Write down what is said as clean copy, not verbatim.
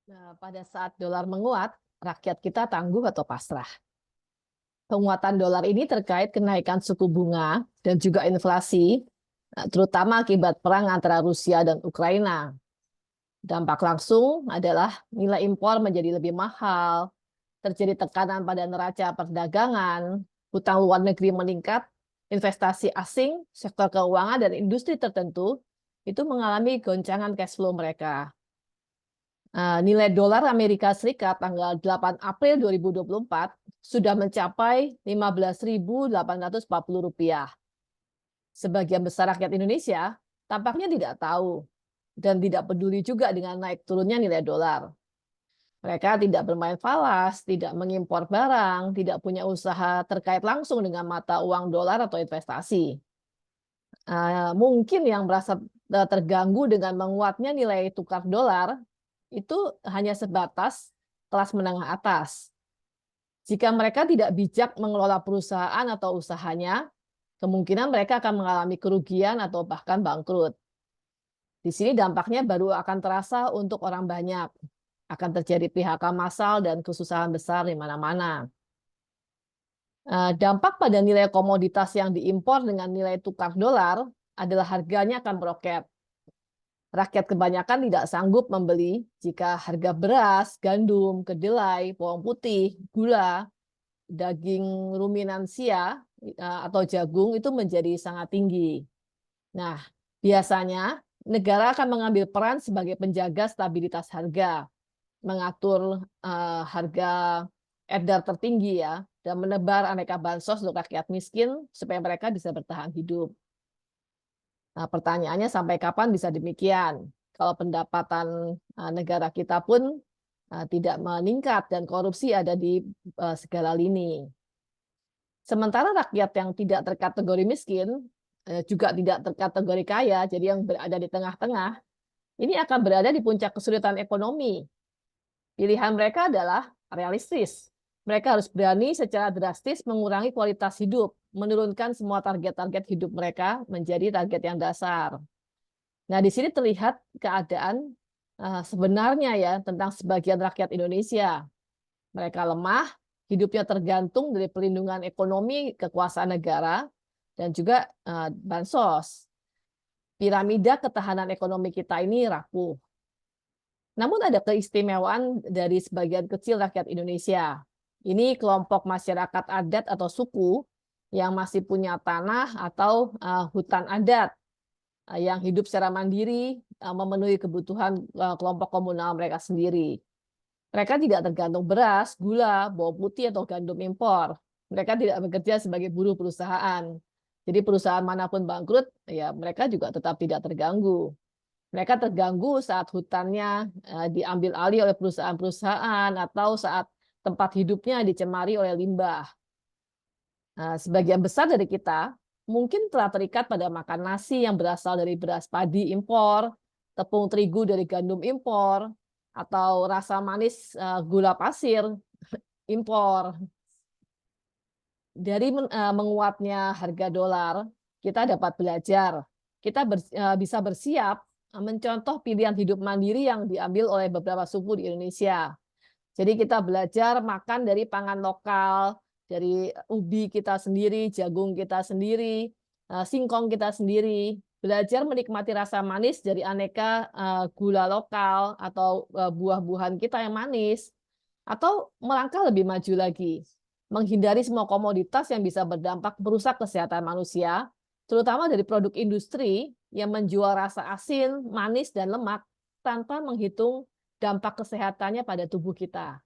Nah, pada saat dolar menguat, rakyat kita tangguh atau pasrah. Penguatan dolar ini terkait kenaikan suku bunga dan juga inflasi, terutama akibat perang antara Rusia dan Ukraina. Dampak langsung adalah nilai impor menjadi lebih mahal, terjadi tekanan pada neraca perdagangan, hutang luar negeri meningkat, investasi asing, sektor keuangan, dan industri tertentu itu mengalami goncangan cash flow mereka. Nilai dolar Amerika Serikat tanggal 8 April 2024 sudah mencapai Rp15.840. Sebagian besar rakyat Indonesia tampaknya tidak tahu dan tidak peduli juga dengan naik turunnya nilai dolar. Mereka tidak bermain falas, tidak mengimpor barang, tidak punya usaha terkait langsung dengan mata uang dolar atau investasi. Mungkin yang merasa terganggu dengan menguatnya nilai tukar dolar itu hanya sebatas kelas menengah atas. Jika mereka tidak bijak mengelola perusahaan atau usahanya, kemungkinan mereka akan mengalami kerugian atau bahkan bangkrut. Di sini dampaknya baru akan terasa untuk orang banyak. Akan terjadi PHK massal dan kesusahan besar di mana-mana. Dampak pada nilai komoditas yang diimpor dengan nilai tukar dolar adalah harganya akan meroket. Rakyat kebanyakan tidak sanggup membeli jika harga beras, gandum, kedelai, bawang putih, gula, daging ruminansia atau jagung itu menjadi sangat tinggi. Nah, biasanya negara akan mengambil peran sebagai penjaga stabilitas harga, mengatur harga edar tertinggi ya, dan menebar aneka bansos untuk rakyat miskin supaya mereka bisa bertahan hidup. Nah, pertanyaannya sampai kapan bisa demikian? Kalau pendapatan negara kita pun tidak meningkat dan korupsi ada di segala lini. Sementara rakyat yang tidak terkategori miskin, juga tidak terkategori kaya, jadi yang berada di tengah-tengah, ini akan berada di puncak kesulitan ekonomi. Pilihan mereka adalah realistis. Mereka harus berani secara drastis mengurangi kualitas hidup, menurunkan semua target-target hidup mereka menjadi target yang dasar. Nah, di sini terlihat keadaan sebenarnya ya tentang sebagian rakyat Indonesia. Mereka lemah, hidupnya tergantung dari perlindungan ekonomi, kekuasaan negara, dan juga bansos. Piramida ketahanan ekonomi kita ini rapuh. Namun ada keistimewaan dari sebagian kecil rakyat Indonesia. Ini kelompok masyarakat adat atau suku yang masih punya tanah atau hutan adat yang hidup secara mandiri, memenuhi kebutuhan kelompok komunal mereka sendiri. Mereka tidak tergantung beras, gula, bawang putih, atau gandum impor. Mereka tidak bekerja sebagai buruh perusahaan. Jadi perusahaan manapun bangkrut, ya mereka juga tetap tidak terganggu. Mereka terganggu saat hutannya diambil alih oleh perusahaan-perusahaan atau saat tempat hidupnya dicemari oleh limbah. Sebagian besar dari kita mungkin telah terikat pada makan nasi yang berasal dari beras padi impor, tepung terigu dari gandum impor, atau rasa manis gula pasir impor. Dari menguatnya harga dolar, kita dapat belajar. Kita bisa bersiap mencontoh pilihan hidup mandiri yang diambil oleh beberapa suku di Indonesia. Jadi kita belajar makan dari pangan lokal, dari ubi kita sendiri, jagung kita sendiri, singkong kita sendiri. Belajar menikmati rasa manis dari aneka gula lokal atau buah-buahan kita yang manis. Atau melangkah lebih maju lagi, menghindari semua komoditas yang bisa berdampak merusak kesehatan manusia, terutama dari produk industri yang menjual rasa asin, manis, dan lemak tanpa menghitung dampak kesehatannya pada tubuh kita.